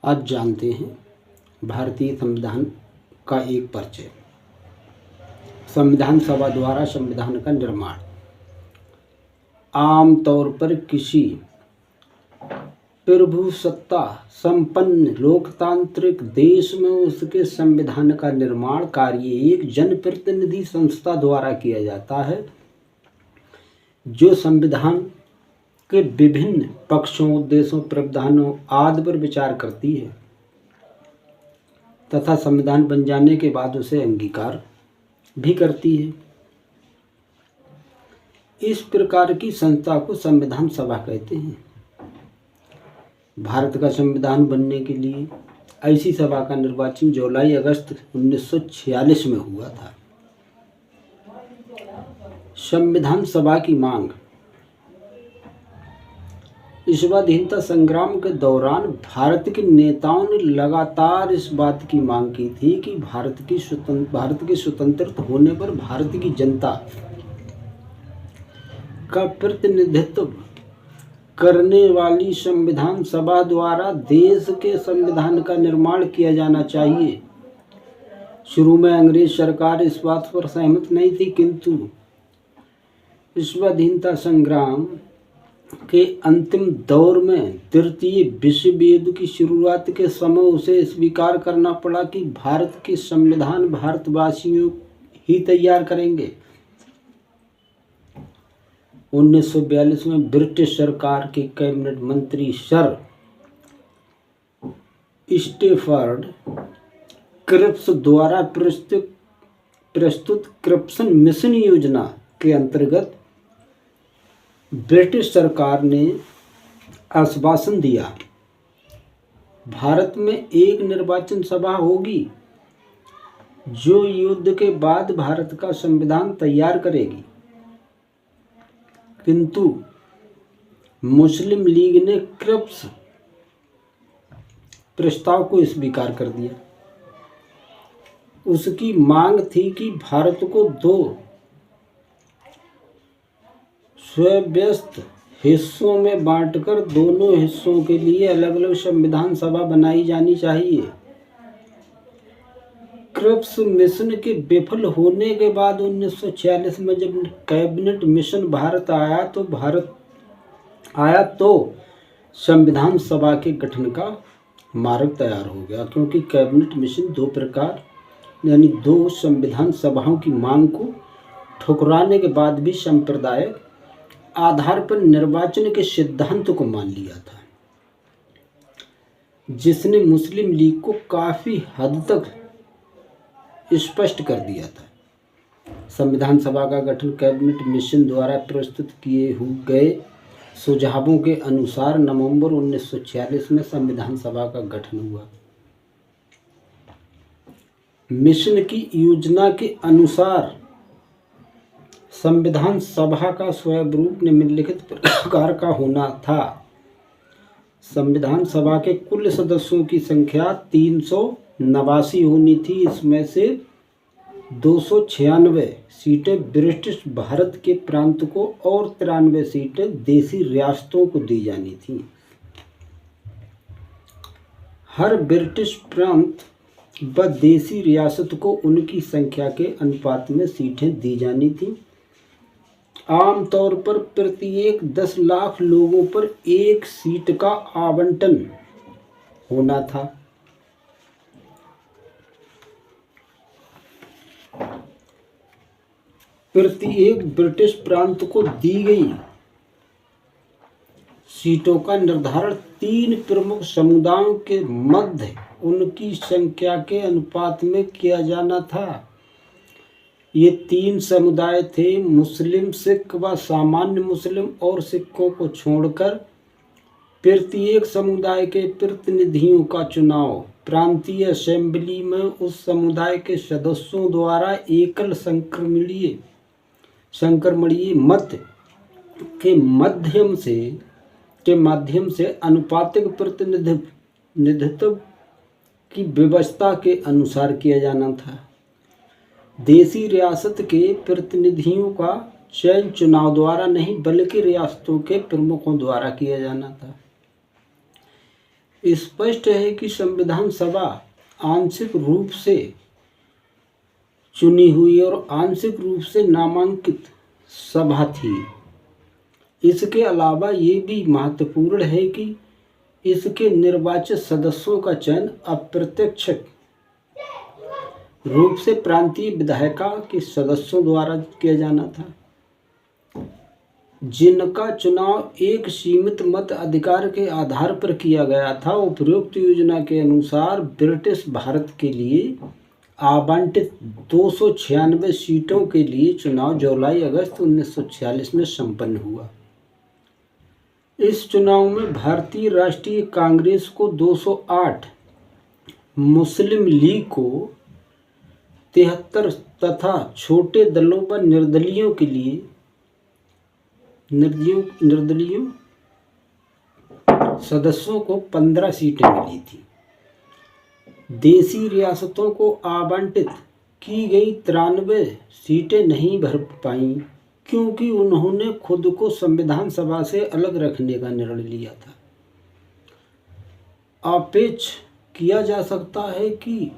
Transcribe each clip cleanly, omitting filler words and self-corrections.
आज जानते हैं भारतीय संविधान का एक परिचय। संविधान सभा द्वारा संविधान का निर्माण आमतौर पर किसी प्रभुसत्ता संपन्न लोकतांत्रिक देश में उसके संविधान का निर्माण कार्य एक जनप्रतिनिधि संस्था द्वारा किया जाता है, जो संविधान के विभिन्न पक्षों, उद्देश्यों, प्रावधानों आदि पर विचार करती है तथा संविधान बन जाने के बाद उसे अंगीकार भी करती है। इस प्रकार की संस्था को संविधान सभा कहते हैं। भारत का संविधान बनने के लिए ऐसी सभा का निर्वाचन जुलाई अगस्त 1946 में हुआ था। संविधान सभा की मांग ईश्वराधीनता संग्राम के दौरान भारत के नेताओं ने लगातार इस बात की मांग की थी कि भारत की स्वतंत्रता होने पर भारत की जनता का प्रतिनिधित्व करने वाली संविधान सभा द्वारा देश के संविधान का निर्माण किया जाना चाहिए। शुरू में अंग्रेज सरकार इस बात पर सहमत नहीं थी, किंतु स्वाधीनता संग्राम के अंतिम दौर में तृतीय विश्व युद्ध की शुरुआत के समय उसे स्वीकार करना पड़ा कि भारत के संविधान भारतवासियों ही तैयार करेंगे। 1942 में ब्रिटिश सरकार के कैबिनेट मंत्री सर स्टैफर्ड क्रिप्स द्वारा प्रस्तुत क्रिप्स मिशन योजना के अंतर्गत ब्रिटिश सरकार ने आश्वासन दिया, भारत में एक निर्वाचन सभा होगी जो युद्ध के बाद भारत का संविधान तैयार करेगी। किंतु मुस्लिम लीग ने क्रिप्स प्रस्ताव को स्वीकार कर दिया। उसकी मांग थी कि भारत को दो स्वस्थ हिस्सों में बांटकर दोनों हिस्सों के लिए अलग अलग संविधान सभा बनाई जानी चाहिए। क्रिप्स मिशन के विफल होने के बाद 1946 में जब कैबिनेट मिशन भारत आया तो संविधान सभा के गठन का मार्ग तैयार हो गया, क्योंकि कैबिनेट मिशन दो संविधान सभाओं की मांग को ठुकराने के बाद भी सांप्रदायिक आधार पर निर्वाचन के सिद्धांत को मान लिया था, जिसने मुस्लिम लीग को काफी हद तक स्पष्ट कर दिया था। संविधान सभा का गठन कैबिनेट मिशन द्वारा प्रस्तुत किए गए सुझावों के अनुसार नवंबर 1946 में संविधान सभा का गठन हुआ। मिशन की योजना के अनुसार संविधान सभा का स्वरूप निम्नलिखित प्रकार का होना था। संविधान सभा के कुल सदस्यों की संख्या 389 होनी थी। इसमें से 296 सीटें ब्रिटिश भारत के प्रांत को और 93 सीटें देसी रियासतों को दी जानी थी। हर ब्रिटिश प्रांत व देसी रियासत को उनकी संख्या के अनुपात में सीटें दी जानी थी। आमतौर पर प्रत्येक 10 लाख लोगों पर एक सीट का आवंटन होना था। प्रत्येक ब्रिटिश प्रांत को दी गई सीटों का निर्धारण 3 प्रमुख समुदायों के मध्य उनकी संख्या के अनुपात में किया जाना था। ये 3 समुदाय थे मुस्लिम, सिख व सामान्य मुस्लिम, और सिखों को छोड़कर प्रत्येक समुदाय के प्रतिनिधियों का चुनाव प्रांतीय असेंबली में उस समुदाय के सदस्यों द्वारा एकल संक्रमणीय मत के माध्यम से अनुपातिक प्रतिनिधित्व की व्यवस्था के अनुसार किया जाना था। देसी रियासत के प्रतिनिधियों का चयन चुनाव द्वारा नहीं बल्कि रियासतों के प्रमुखों द्वारा किया जाना था। स्पष्ट है कि संविधान सभा आंशिक रूप से चुनी हुई और आंशिक रूप से नामांकित सभा थी। इसके अलावा ये भी महत्वपूर्ण है कि इसके निर्वाचित सदस्यों का चयन अप्रत्यक्ष रूप से प्रांतीय विधायिका के सदस्यों द्वारा किया जाना था, जिनका चुनाव एक सीमित मत अधिकार के आधार पर किया गया था। उपरोक्त योजना के अनुसार ब्रिटिश भारत के लिए आवंटित 296 सीटों के लिए चुनाव जुलाई-अगस्त 1946 में संपन्न हुआ। इस चुनाव में भारतीय राष्ट्रीय कांग्रेस को 208, मुस्लिम लीग को 73 तथा छोटे दलों व निर्दलीयों के लिए निर्दलीयों सदस्यों को 15 सीटें मिली थी। देशी रियासतों को आवंटित की गई 93 सीटें नहीं भर पाईं, क्योंकि उन्होंने खुद को संविधान सभा से अलग रखने का निर्णय लिया था। अपेक्ष किया जा सकता है कि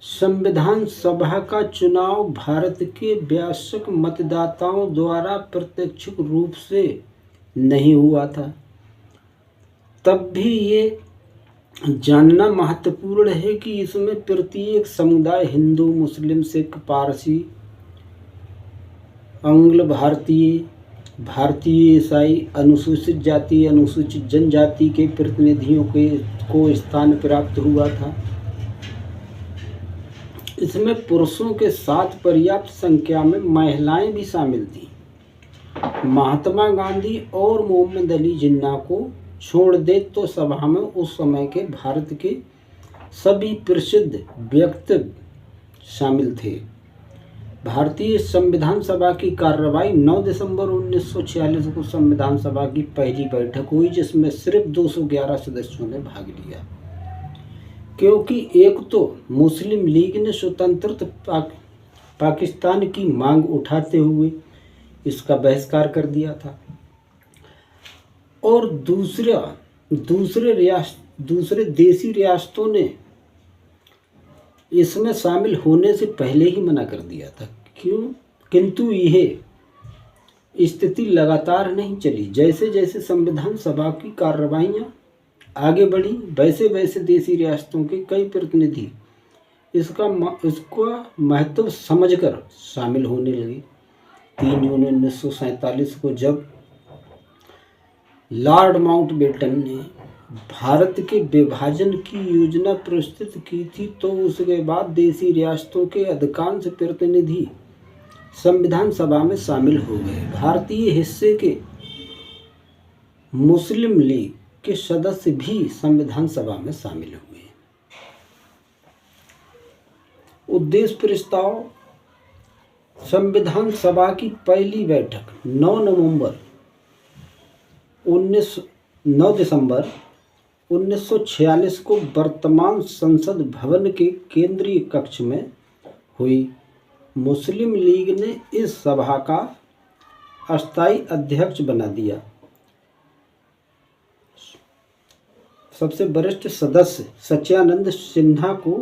संविधान सभा का चुनाव भारत के वयस्क मतदाताओं द्वारा प्रत्यक्ष रूप से नहीं हुआ था। तब भी ये जानना महत्वपूर्ण है कि इसमें प्रत्येक समुदाय हिंदू, मुस्लिम, सिख, पारसी, आंग्ल भारतीय, भारतीय ईसाई, अनुसूचित जाति, अनुसूचित जनजाति के प्रतिनिधियों को स्थान प्राप्त हुआ था। इसमें पुरुषों के साथ पर्याप्त संख्या में महिलाएं भी शामिल थीं। महात्मा गांधी और मोहम्मद अली जिन्ना को छोड़ दे तो सभा में उस समय के भारत के सभी प्रसिद्ध व्यक्ति शामिल थे। भारतीय संविधान सभा की कार्रवाई 9 दिसंबर 1946 को संविधान सभा की पहली बैठक हुई, जिसमें सिर्फ 211 सदस्यों ने भाग लिया, क्योंकि एक तो मुस्लिम लीग ने स्वतंत्र पाकिस्तान की मांग उठाते हुए इसका बहिष्कार कर दिया था, और दूसरे देशी रियासतों ने इसमें शामिल होने से पहले ही मना कर दिया था। किंतु यह स्थिति लगातार नहीं चली। जैसे जैसे संविधान सभा की कार्रवाइयाँ आगे बढ़ी, वैसे वैसे देशी रियासतों के कई प्रतिनिधि इसका महत्व समझकर शामिल होने लगे। 3 जून 1947 को जब लॉर्ड माउंटबेटन ने भारत के विभाजन की योजना प्रस्तुत की थी, तो उसके बाद देशी रियासतों के अधिकांश प्रतिनिधि संविधान सभा में शामिल हो गए। भारतीय हिस्से के मुस्लिम लीग के सदस्य भी संविधान सभा में शामिल हुए। उद्देश्य प्रस्ताव। संविधान सभा की पहली बैठक 9 दिसंबर 1946 को वर्तमान संसद भवन के केंद्रीय कक्ष में हुई। मुस्लिम लीग ने इस सभा का अस्थायी अध्यक्ष बना दिया। सबसे वरिष्ठ सदस्य सच्चिदानंद सिन्हा को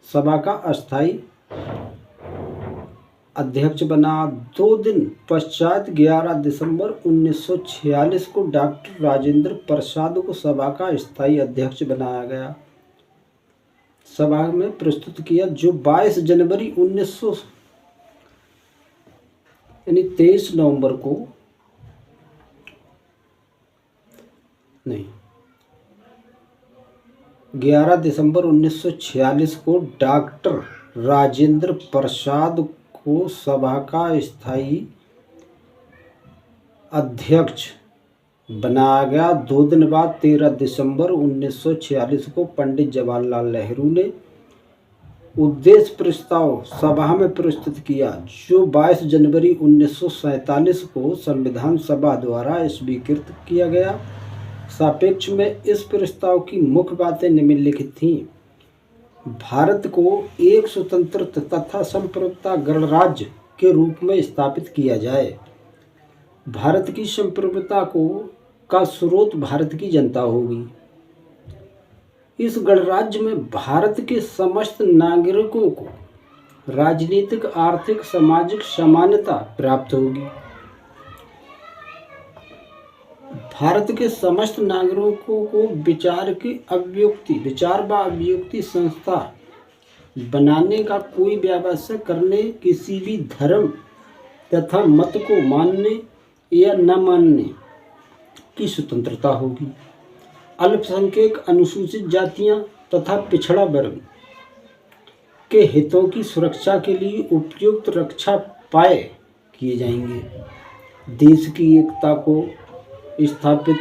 सभा का अस्थायी अध्यक्ष बना। 2 दिन पश्चात 11 दिसंबर 1946 को डॉक्टर राजेंद्र प्रसाद को सभा का स्थायी अध्यक्ष बनाया गया। सभा में प्रस्तुत किया, जो 22 जनवरी 23 नवंबर को 11 दिसंबर 1946 को डॉक्टर राजेंद्र प्रसाद को सभा का स्थायी अध्यक्ष बनाया गया। 2 दिन बाद 13 दिसंबर 1946 को पंडित जवाहरलाल नेहरू ने उद्देश्य प्रस्ताव सभा में प्रस्तुत किया, जो 22 जनवरी 1947 को संविधान सभा द्वारा स्वीकृत किया गया। सापेक्ष में इस प्रस्ताव की मुख्य बातें निम्नलिखित थीं। भारत को एक स्वतंत्र तथा संप्रभुता गणराज्य के रूप में स्थापित किया जाए। भारत की संप्रभुता का स्रोत भारत की जनता होगी। इस गणराज्य में भारत के समस्त नागरिकों को राजनीतिक, आर्थिक, सामाजिक समानता प्राप्त होगी। भारत के समस्त नागरिकों को विचार व अभिव्यक्ति संस्था बनाने का, कोई व्यवसाय करने, किसी भी धर्म तथा मत को मानने या न मानने की स्वतंत्रता होगी। अल्पसंख्यक, अनुसूचित जातियां तथा पिछड़ा वर्ग के हितों की सुरक्षा के लिए उपयुक्त रक्षा उपाय किए जाएंगे। देश की एकता को स्थापित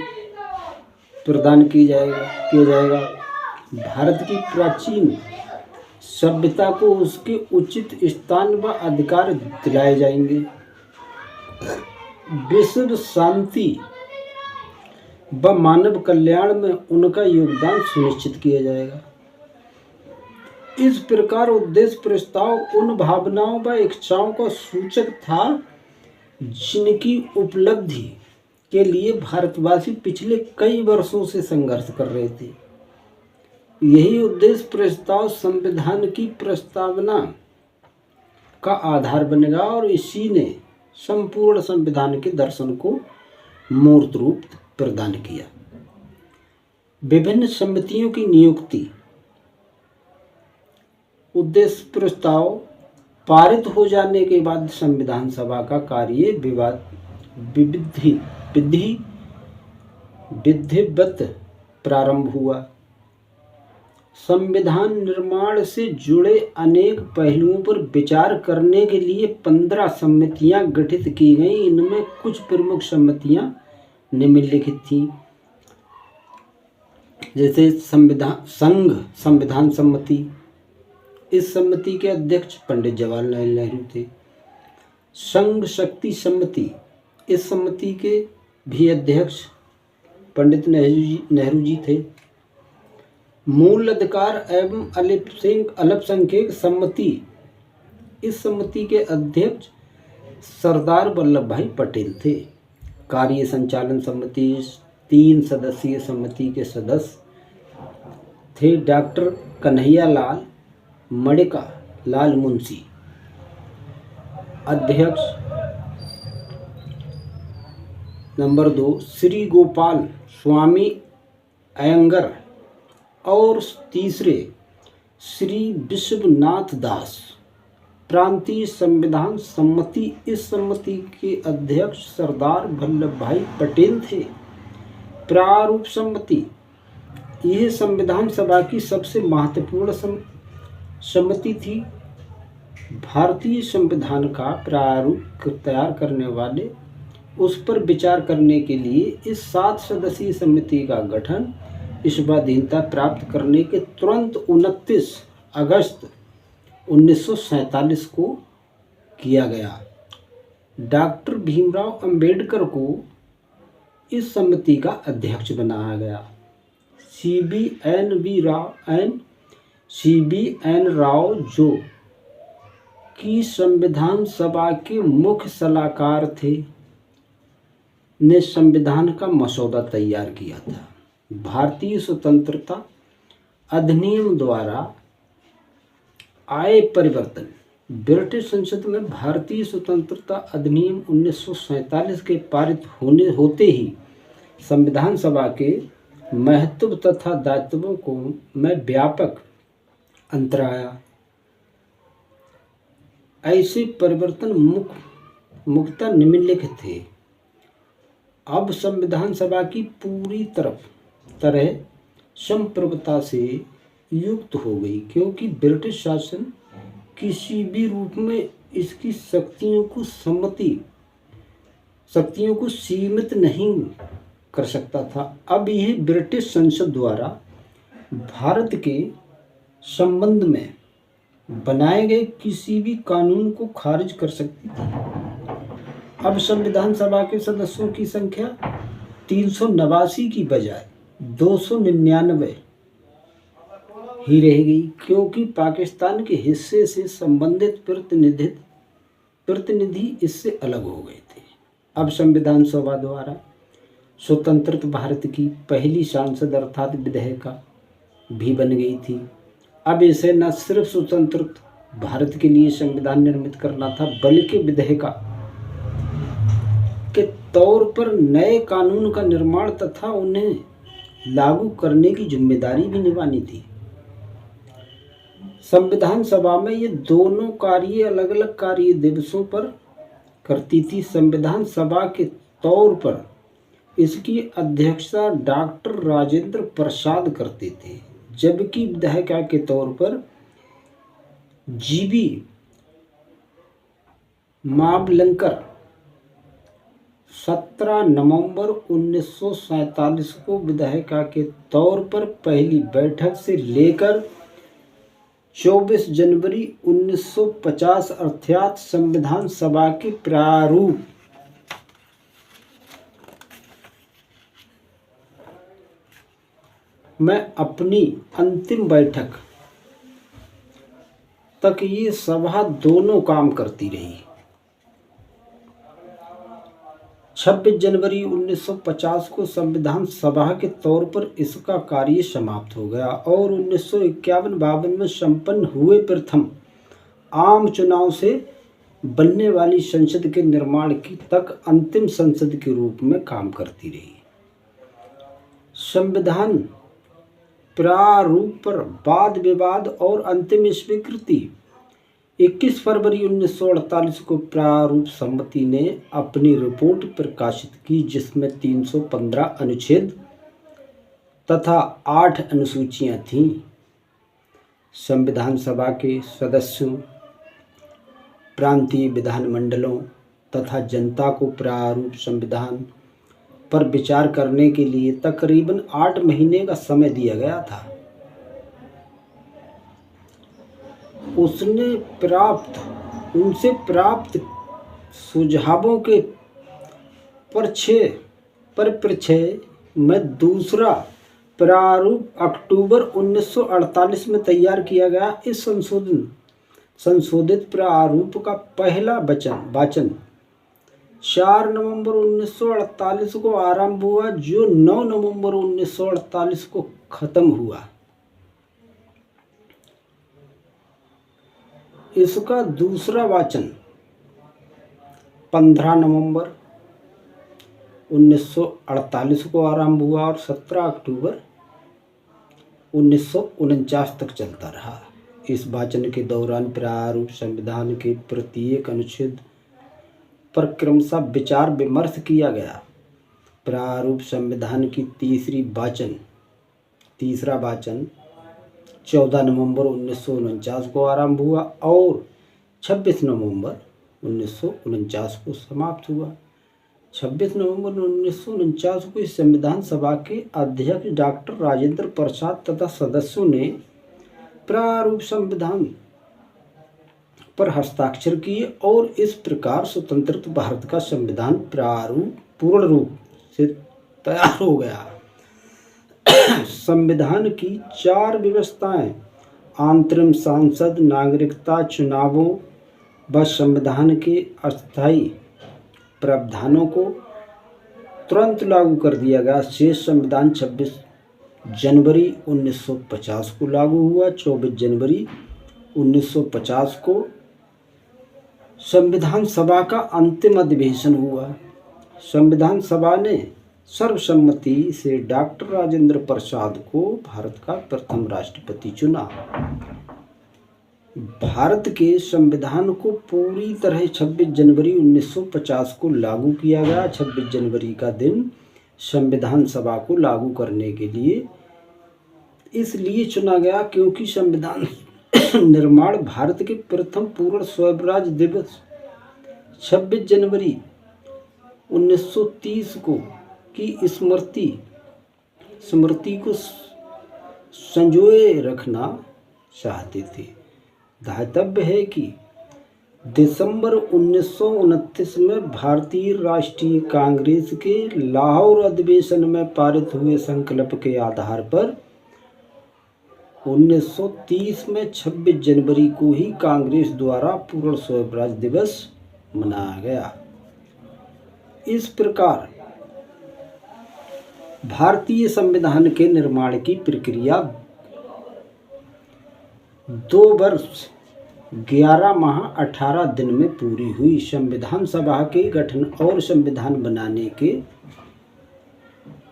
प्रदान किया जाएगा। भारत की प्राचीन सभ्यता को उसके उचित स्थान व अधिकार दिलाए जाएंगे। विश्व शांति व मानव कल्याण में उनका योगदान सुनिश्चित किया जाएगा। इस प्रकार उद्देश्य प्रस्ताव उन भावनाओं व इच्छाओं का सूचक था जिनकी उपलब्धि के लिए भारतवासी पिछले कई वर्षों से संघर्ष कर रहे थे। यही उद्देश्य प्रस्ताव संविधान की प्रस्तावना का आधार बनेगा और इसी ने संपूर्ण संविधान के दर्शन को मूर्त रूप प्रदान किया। विभिन्न समितियों की नियुक्ति। उद्देश्य प्रस्ताव पारित हो जाने के बाद संविधान सभा का कार्य विधिवत प्रारंभ हुआ। संविधान निर्माण से जुड़े अनेक पहलुओं पर विचार करने के लिए 15 समितियां गठित की गईं। इनमें कुछ प्रमुख समितियां निम्नलिखित थीं, जैसे संविधान समिति। इस समिति के अध्यक्ष पंडित जवाहरलाल नेहरू थे। संघ शक्ति समिति, इस समिति के भी अध्यक्ष पंडित नेहरू जी थे। मूल अधिकार एवं अल्पसंख्यक समिति, इस समिति के अध्यक्ष सरदार वल्लभ भाई पटेल थे। कार्य संचालन समिति, 3 सदस्यीय समिति के सदस्य थे डॉक्टर कन्हैया लाल मणिका लाल मुंशी। अध्यक्ष नंबर 2 श्री गोपाल स्वामी अयंगर और तीसरे श्री विश्वनाथ दास। प्रांतीय संविधान समिति, इस समिति के अध्यक्ष सरदार वल्लभ भाई पटेल थे। प्रारूप समिति, यह संविधान सभा की सबसे महत्वपूर्ण समिति थी। भारतीय संविधान का प्रारूप तैयार करने वाले, उस पर विचार करने के लिए इस 7 सदस्यीय समिति का गठन स्वाधीनता प्राप्त करने के तुरंत 29 अगस्त 1947 को किया गया। डॉक्टर भीमराव अंबेडकर को इस समिति का अध्यक्ष बनाया गया। CBN राव जो कि संविधान सभा के मुख्य सलाहकार थे, ने संविधान का मसौदा तैयार किया था। भारतीय स्वतंत्रता अधिनियम द्वारा आए परिवर्तन। ब्रिटिश संसद में भारतीय स्वतंत्रता अधिनियम 1947 के पारित होते ही संविधान सभा के महत्व तथा दायित्वों में व्यापक अंतर आया। ऐसे परिवर्तन मुख्यतः निम्नलिखित थे। अब संविधान सभा की पूरी तरह संप्रभुता से युक्त हो गई, क्योंकि ब्रिटिश शासन किसी भी रूप में इसकी शक्तियों को सीमित नहीं कर सकता था। अब यह ब्रिटिश संसद द्वारा भारत के संबंध में बनाए गए किसी भी कानून को खारिज कर सकती थी। अब संविधान सभा के सदस्यों की संख्या 389 की बजाय 299 ही रह गई, क्योंकि पाकिस्तान के हिस्से से संबंधित प्रतिनिधि इससे अलग हो गए थे। अब संविधान सभा द्वारा स्वतंत्र भारत की पहली सांसद अर्थात विधेयिका भी बन गई थी। अब इसे न सिर्फ स्वतंत्र भारत के लिए संविधान निर्मित करना था, बल्कि विधेयिका के तौर पर नए कानून का निर्माण तथा उन्हें लागू करने की जिम्मेदारी भी निभानी थी। संविधान सभा में ये दोनों कार्य अलग अलग कार्य दिवसों पर करती थी। संविधान सभा के तौर पर इसकी अध्यक्षता डॉक्टर राजेंद्र प्रसाद करते थे, जबकि विधायिका के तौर पर जीबी मावलंकर 17 नवंबर 1947 को विधायिका के तौर पर पहली बैठक से लेकर 24 जनवरी 1950 अर्थात संविधान सभा के प्रारूप में अपनी अंतिम बैठक तक ये सभा दोनों काम करती रही। 26 जनवरी 1950 को संविधान सभा के तौर पर इसका कार्य समाप्त हो गया और 1951-52 में संपन्न हुए प्रथम आम चुनाव से बनने वाली संसद के निर्माण की तक अंतिम संसद के रूप में काम करती रही। संविधान प्रारूप पर वाद विवाद और अंतिम स्वीकृति 21 फरवरी 1948 को प्रारूप समिति ने अपनी रिपोर्ट प्रकाशित की, जिसमें 315 अनुच्छेद तथा 8 अनुसूचियां थीं। संविधान सभा के सदस्यों, प्रांतीय विधानमंडलों तथा जनता को प्रारूप संविधान पर विचार करने के लिए तकरीबन 8 महीने का समय दिया गया था। उनसे प्राप्त सुझावों के परिप्रेक्ष्य में दूसरा प्रारूप अक्टूबर 1948 में तैयार किया गया। इस संशोधित प्रारूप का पहला वाचन 4 नवंबर 1948 को आरंभ हुआ, जो 9 नवंबर 1948 को खत्म हुआ। इसका दूसरा वाचन 15 नवंबर 1948 को आरंभ हुआ और 17 अक्टूबर 1949 तक चलता रहा। इस वाचन के दौरान प्रारूप संविधान के प्रत्येक अनुच्छेद पर क्रमशः विचार विमर्श किया गया। प्रारूप संविधान की तीसरा वाचन 14 नवंबर 1949 को आरंभ हुआ और 26 नवंबर 1949 को समाप्त हुआ। 26 नवंबर 1949 को इस संविधान सभा के अध्यक्ष डॉक्टर राजेंद्र प्रसाद तथा सदस्यों ने प्रारूप संविधान पर हस्ताक्षर किए और इस प्रकार स्वतंत्र भारत का संविधान प्रारूप पूर्ण रूप से तैयार हो गया। संविधान की 4 व्यवस्थाएं, अंतरिम सांसद, नागरिकता, चुनावों व संविधान के अस्थायी प्रावधानों को तुरंत लागू कर दिया गया। शेष संविधान 26 जनवरी 1950 को लागू हुआ। 24 जनवरी 1950 को संविधान सभा का अंतिम अधिवेशन हुआ। संविधान सभा ने सर्वसम्मति से डॉक्टर राजेंद्र प्रसाद को भारत का प्रथम राष्ट्रपति चुना। भारत के संविधान को पूरी तरह 26 जनवरी 1950 को लागू किया गया। 26 जनवरी का दिन संविधान सभा को लागू करने के लिए इसलिए चुना गया क्योंकि संविधान निर्माण भारत के प्रथम पूर्ण स्वराज दिवस 26 जनवरी 1930 को की स्मृति को संजोए रखना चाहते थे। ध्यातव्य है कि दिसंबर 1929 में भारतीय राष्ट्रीय कांग्रेस के लाहौर अधिवेशन में पारित हुए संकल्प के आधार पर 1930 में 26 जनवरी को ही कांग्रेस द्वारा पूर्ण स्वराज दिवस मनाया गया। इस प्रकार भारतीय संविधान के निर्माण की प्रक्रिया 2 वर्ष 11 माह 18 दिन में पूरी हुई। संविधान सभा के गठन और संविधान बनाने के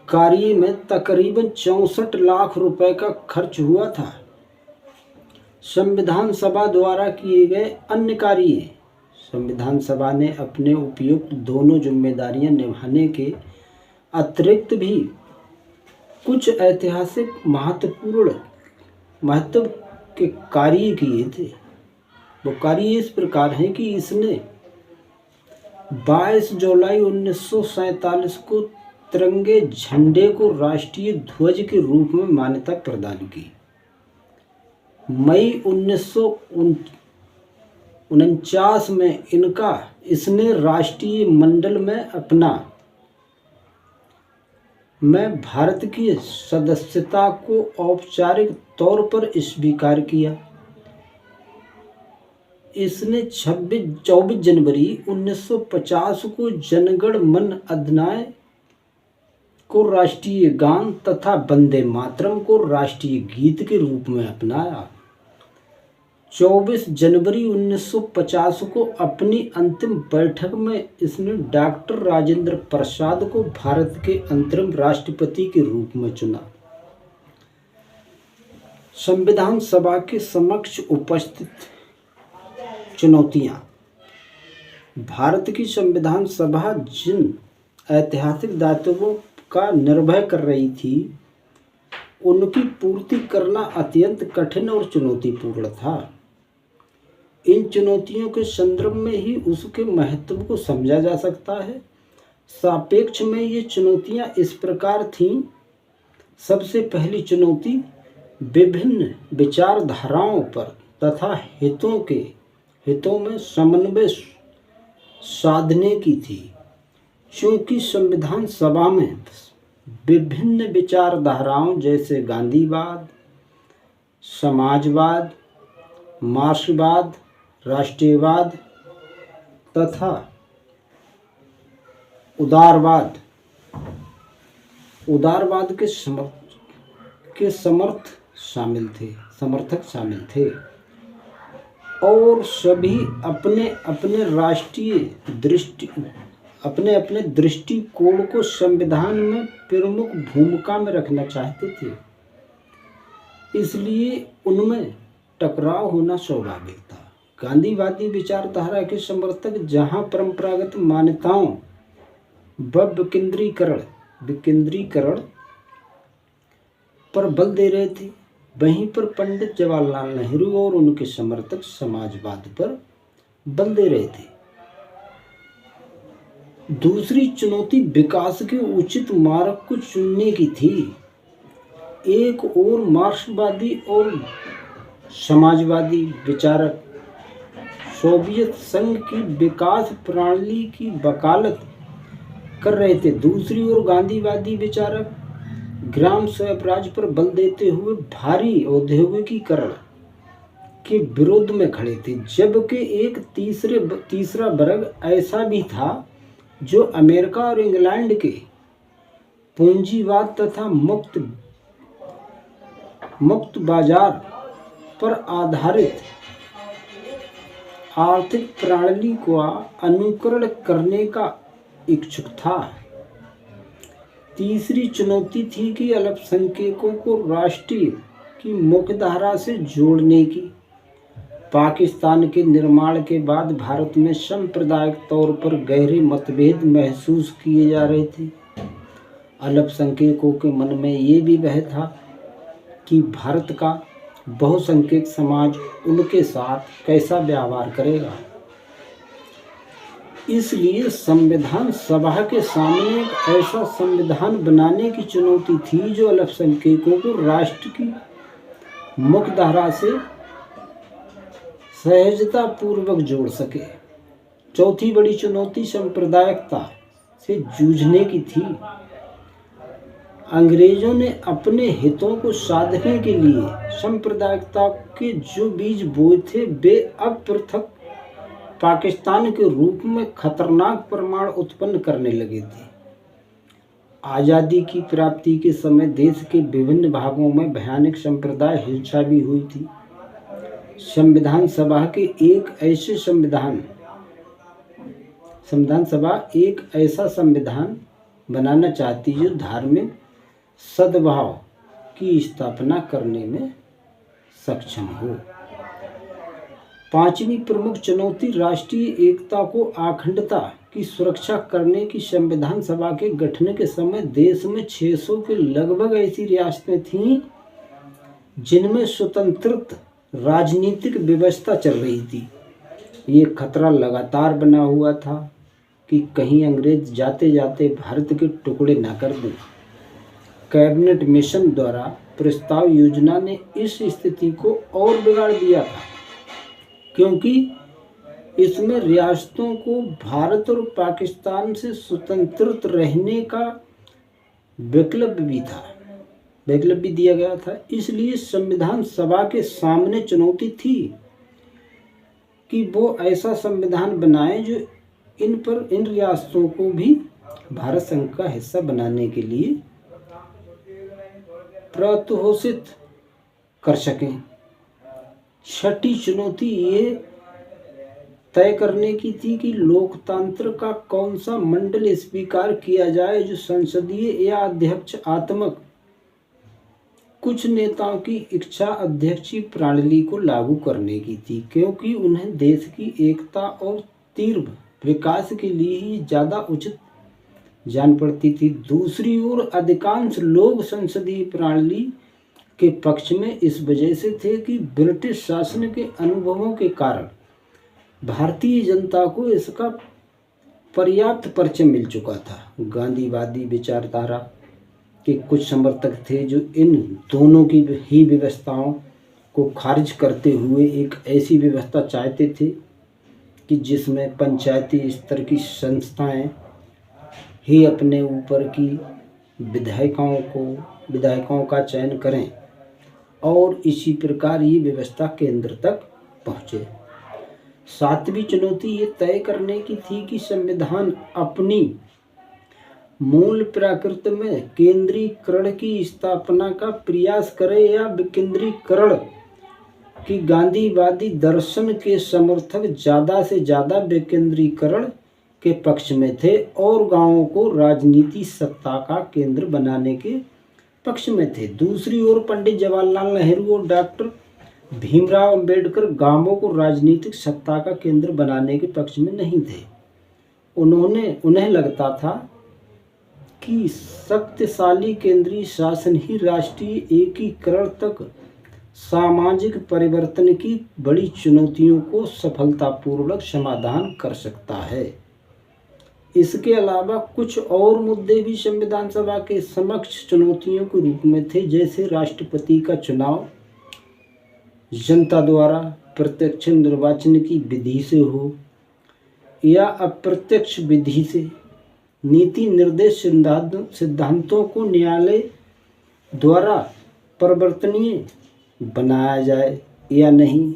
कार्य में तकरीबन 64 लाख रुपए का खर्च हुआ था। संविधान सभा द्वारा किए गए अन्य कार्य। संविधान सभा ने अपने उपयुक्त दोनों जिम्मेदारियां निभाने के अतिरिक्त भी कुछ ऐतिहासिक महत्व के कार्य किए थे। वो कार्य इस प्रकार हैं कि इसने 22 जुलाई 1947 को तिरंगे झंडे को राष्ट्रीय ध्वज के रूप में मान्यता प्रदान की। मई 1949 में इसने राष्ट्रीय मंडल में भारत की सदस्यता को औपचारिक तौर पर स्वीकार किया। इसने 24 जनवरी 1950 को जनगण मन अधिनायक को राष्ट्रीय गान तथा वंदे मातरम को राष्ट्रीय गीत के रूप में अपनाया। 24 जनवरी 1950 को अपनी अंतिम बैठक में इसने डॉक्टर राजेंद्र प्रसाद को भारत के अंतरिम राष्ट्रपति के रूप में चुना। संविधान सभा के समक्ष उपस्थित चुनौतियां। भारत की संविधान सभा जिन ऐतिहासिक दायित्वों का निर्वहन कर रही थी, उनकी पूर्ति करना अत्यंत कठिन और चुनौतीपूर्ण था। इन चुनौतियों के संदर्भ में ही उसके महत्व को समझा जा सकता है। सापेक्ष में ये चुनौतियां इस प्रकार थीं। सबसे पहली चुनौती विभिन्न विचारधाराओं पर तथा हितों में समन्वय साधने की थी। क्योंकि संविधान सभा में विभिन्न विचारधाराओं जैसे गांधीवाद, समाजवाद, मार्क्सवाद, राष्ट्रीयवाद तथा उदारवाद के समर्थक शामिल थे और सभी अपने अपने दृष्टिकोण को संविधान में प्रमुख भूमिका में रखना चाहते थे। इसलिए उनमें टकराव होना स्वाभाविक था। गांधीवादी विचारधारा के समर्थक जहां परंपरागत मान्यताओं व विकेंद्रीकरण पर बल दे रहे थे, वहीं पर पंडित जवाहरलाल नेहरू और उनके समर्थक समाजवाद पर बल दे रहे थे। दूसरी चुनौती विकास के उचित मार्ग को चुनने की थी। एक और मार्क्सवादी और समाजवादी विचारक सोवियत संघ की विकास प्रणाली की वकालत कर रहे थे। दूसरी ओर गांधीवादी विचारक ग्राम स्वराज पर बल देते हुए भारी औद्योगिकीकरण के विरोध में खड़े थे। जबकि एक तीसरा वर्ग ऐसा भी था जो अमेरिका और इंग्लैंड के पूंजीवाद तथा मुक्त बाजार पर आधारित आर्थिक प्रणाली का अनुकरण करने का इच्छुक था। तीसरी चुनौती थी कि अल्पसंख्यकों को राष्ट्र की मुख्यधारा से जोड़ने की। पाकिस्तान के निर्माण के बाद भारत में सांप्रदायिक तौर पर गहरे मतभेद महसूस किए जा रहे थे। अल्पसंख्यकों के मन में ये भी वह था कि भारत का बहुसंख्यक समाज उनके साथ कैसा व्यवहार करेगा। इसलिए संविधान सभा के सामने एक ऐसा संविधान बनाने की चुनौती थी जो अल्पसंख्यकों को राष्ट्र की मुख्यधारा से सहजता पूर्वक जोड़ सके। चौथी बड़ी चुनौती सांप्रदायिकता से जूझने की थी। अंग्रेजों ने अपने हितों को साधने के लिए सांप्रदायिकता के जो बीज बोए थे, वे अब पृथक पाकिस्तान के रूप में खतरनाक परमाण उत्पन्न करने लगे थे। आज़ादी की प्राप्ति के समय देश के विभिन्न भागों में भयानक सांप्रदायिक हिंसा भी हुई थी। संविधान सभा के संविधान सभा एक ऐसा संविधान बनाना चाहती है जो धार्मिक सद्भाव की स्थापना करने में सक्षम हो। पांचवी प्रमुख चुनौती राष्ट्रीय एकता को अखंडता की सुरक्षा करने की। संविधान सभा के गठन के समय देश में 600 के लगभग ऐसी रियासतें थीं जिनमें स्वतंत्र राजनीतिक व्यवस्था चल रही थी। ये खतरा लगातार बना हुआ था कि कहीं अंग्रेज जाते जाते भारत के टुकड़े न कर दें। कैबिनेट मिशन द्वारा प्रस्ताव योजना ने इस स्थिति को और बिगाड़ दिया था, क्योंकि इसमें रियासतों को भारत और पाकिस्तान से स्वतंत्र रहने का विकल्प भी दिया गया था। इसलिए संविधान सभा के सामने चुनौती थी कि वो ऐसा संविधान बनाए जो इन रियासतों को भी भारत संघ का हिस्सा बनाने के लिए प्रोत्साहित कर सकें। छठी चुनौती ये तय करने की थी कि लोकतंत्र का कौन सा मंडल स्वीकार किया जाए जो संसदीय या अध्यक्षात्मक। कुछ नेताओं की इच्छा अध्यक्षीय प्रणाली को लागू करने की थी, क्योंकि उन्हें देश की एकता और तीव्र विकास के लिए ही ज़्यादा उचित जान पड़ती थी। दूसरी ओर अधिकांश लोग संसदीय प्रणाली के पक्ष में इस वजह से थे कि ब्रिटिश शासन के अनुभवों के कारण भारतीय जनता को इसका पर्याप्त परिचय मिल चुका था। गांधीवादी विचारधारा के कुछ समर्थक थे जो इन दोनों की ही व्यवस्थाओं को खारिज करते हुए एक ऐसी व्यवस्था चाहते थे कि जिसमें पंचायती स्तर की संस्थाएं ही अपने ऊपर की विधायकों का चयन करें और इसी प्रकार ये व्यवस्था केंद्र तक पहुँचे। सातवीं चुनौती ये तय करने की थी कि संविधान अपनी मूल प्रकृति में केंद्रीकरण की स्थापना का प्रयास करे या विकेंद्रीकरण की। गांधीवादी दर्शन के समर्थक ज़्यादा से ज़्यादा विकेंद्रीकरण के पक्ष में थे और गांवों को राजनीति सत्ता का केंद्र बनाने के पक्ष में थे। दूसरी ओर पंडित जवाहरलाल नेहरू और डॉक्टर भीमराव अंबेडकर गांवों को राजनीतिक सत्ता का केंद्र बनाने के पक्ष में नहीं थे। उन्हें लगता था कि शक्तिशाली केंद्रीय शासन ही राष्ट्रीय एकीकरण तक सामाजिक परिवर्तन की बड़ी चुनौतियों को सफलतापूर्वक समाधान कर सकता है। इसके अलावा कुछ और मुद्दे भी संविधान सभा के समक्ष चुनौतियों के रूप में थे, जैसे राष्ट्रपति का चुनाव जनता द्वारा प्रत्यक्ष निर्वाचन की विधि से हो या अप्रत्यक्ष विधि से। नीति निर्देश सिद्धांतों को न्यायालय द्वारा परिवर्तनीय बनाया जाए या नहीं।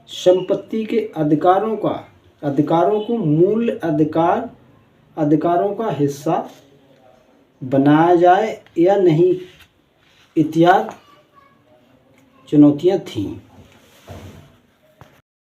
संपत्ति के अधिकारों को मूल अधिकारों का हिस्सा बनाया जाए या नहीं इत्यादि चुनौतियां थीं।